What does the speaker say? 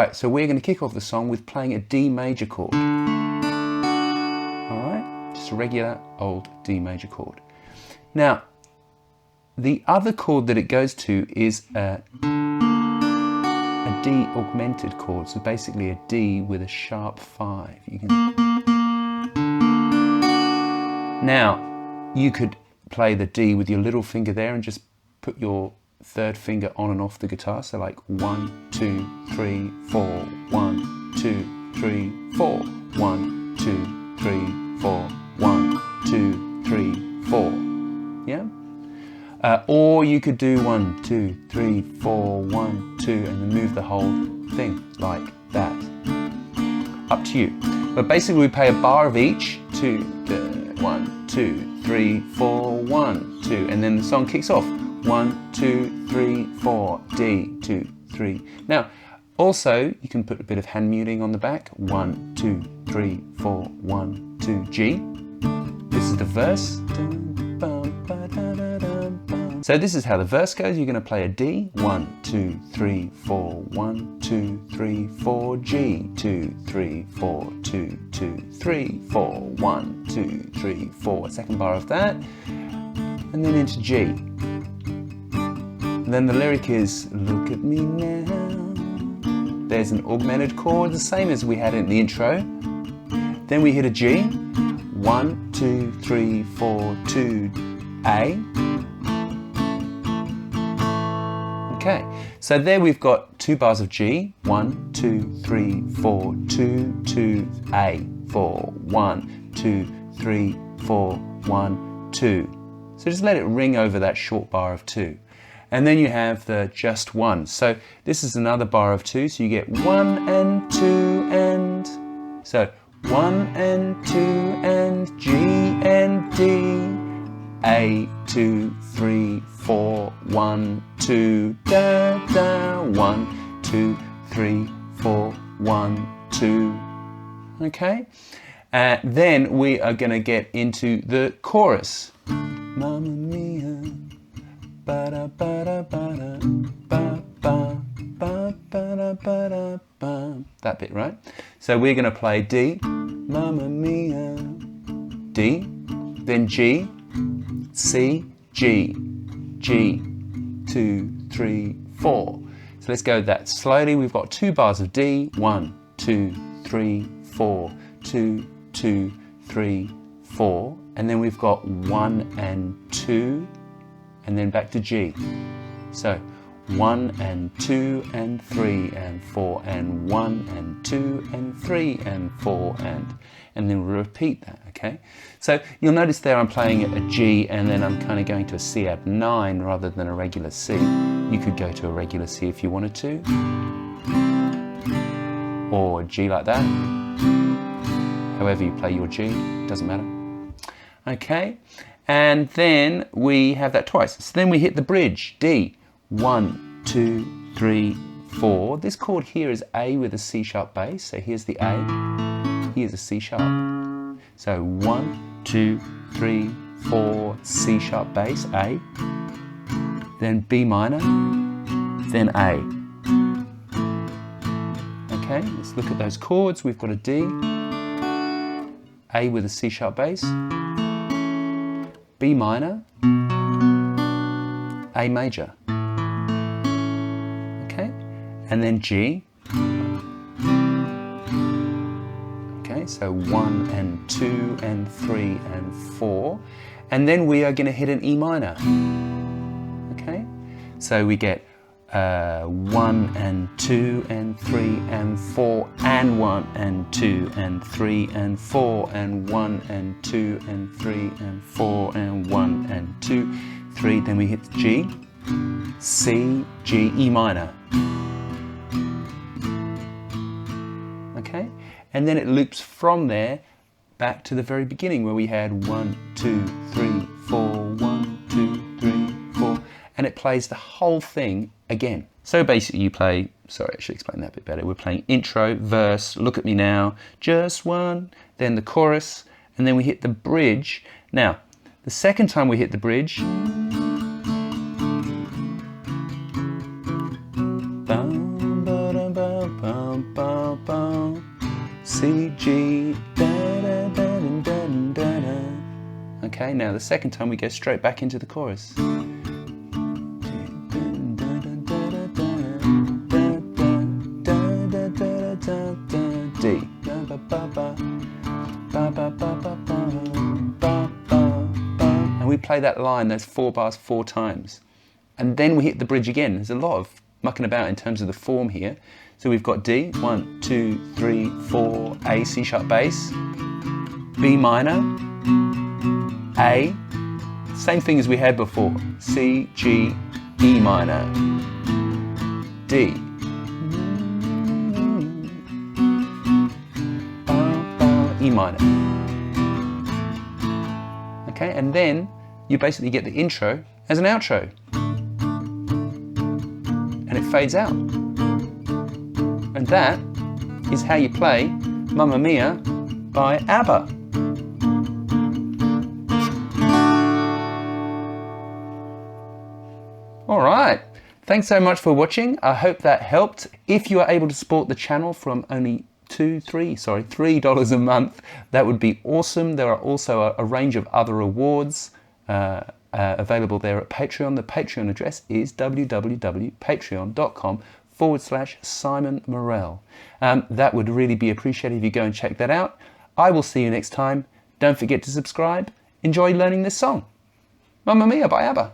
Right, so we're going to kick off the song with playing a D major chord. Alright, just a regular old D major chord. Now, the other chord that it goes to is a D augmented chord, so basically a D with a sharp 5. Now, you could play the D with your little finger there and just put your third finger on and off the guitar, so like 1, 2, 3, 4, 1, 2, 3, 4, 1, 2, 3, 4, 1, 2, 3, 4. Yeah? Or you could do 1, 2, 3, 4, 1, 2, and then move the whole thing like that. Up to you. But basically we play a bar of each. 2, 1, 2, 3, 4, 1, 2, and then the song kicks off. 1, 2, 3, 4, D, 2, 3. Now, also you can put a bit of hand muting on the back. 1, 2, 3, 4, 1, 2, G. This is the verse. So this is how the verse goes. You're going to play a D. 1, 2, 3, 4, 1, 2, 3, 4, G. 2, 3, 4, 2, 2, 3, 4, 1, 2, 3, 4. Second bar of that. And then into G. And then the lyric is, look at me now. There's an augmented chord, the same as we had in the intro. Then we hit a G. 1, 2, 3, 4, 2, A. Okay, so there we've got 2 bars of G. 1, 2, 3, 4, 2, 2, A. 4, 1, 2, 3, 4, 1, 2. So just let it ring over that short bar of 2. And then you have the just 1. So this is another bar of 2, so you get 1 and 2 and... So 1 and 2 and G and D. A, 2, 3, 4, 1, 2, da, da, 1, 2, 3, 4, 1, 2. Okay? Then we are going to get into the chorus. Mamma mia, ba-da, ba-da, ba-da, ba, ba, ba, ba-da, ba-da, ba. That bit, right? So we're going to play D, Mamma mia, D, then G, C, G, G, 2, 3, 4. So let's go that slowly. We've got 2 bars of D, 1, 2, 3, 4, 2, 2, 3, 4. And then we've got 1 and 2, and then back to G. So 1 and 2 and 3 and 4 and 1 and 2 and 3 and 4 and then we'll repeat that, okay? So you'll notice there I'm playing a G and then I'm kind of going to a C app 9 rather than a regular C. You could go to a regular C if you wanted to, or a G like that. However you play your G, doesn't matter. Okay, and then we have that twice. So then we hit the bridge, D. 1, 2, 3, 4. This chord here is A with a C sharp bass. So here's the A, here's a C sharp. So 1, 2, 3, 4, C sharp bass, A. Then B minor, then A. Okay, let's look at those chords. We've got a D, A with a C sharp bass, B minor, A major. Okay, and then G. Okay, so 1 and 2 and 3 and 4. And then we are going to hit an E minor. Okay, so we get 1 and 2 and 3 and 4 and 1 and 2 and 3 and 4 and 1 and 2 and 3 and 4 and 1 and 2, 3. Then we hit G, C, G, E minor. Okay, and then it loops from there back to the very beginning where we had 1, 2, 3, 4, 1, 2, 3, 4, and it plays the whole thing again. So basically you play, sorry, I should explain that a bit better. We're playing intro, verse, look at me now, just one, then the chorus, and then we hit the bridge. Now, the second time we hit the bridge, G, da, da, da, da, da, da. Okay, now the second time we go straight back into the chorus. D, and we play that line, those 4 bars 4 times. And then we hit the bridge again. There's a lot of mucking about in terms of the form here. So we've got D, 1, 2, 3, 4, A, C sharp bass, B minor, A, same thing as we had before, C, G, E minor, D, E minor. Okay, and then you basically get the intro as an outro. And it fades out. And that is how you play Mamma Mia by ABBA. All right, thanks so much for watching. I hope that helped. If you are able to support the channel from only $3 a month, that would be awesome. There are also a range of other awards available there at Patreon. The Patreon address is www.patreon.com/Simon Morell. That would really be appreciated if you go and check that out. I will see you next time. Don't forget to subscribe. Enjoy learning this song. Mamma Mia by ABBA.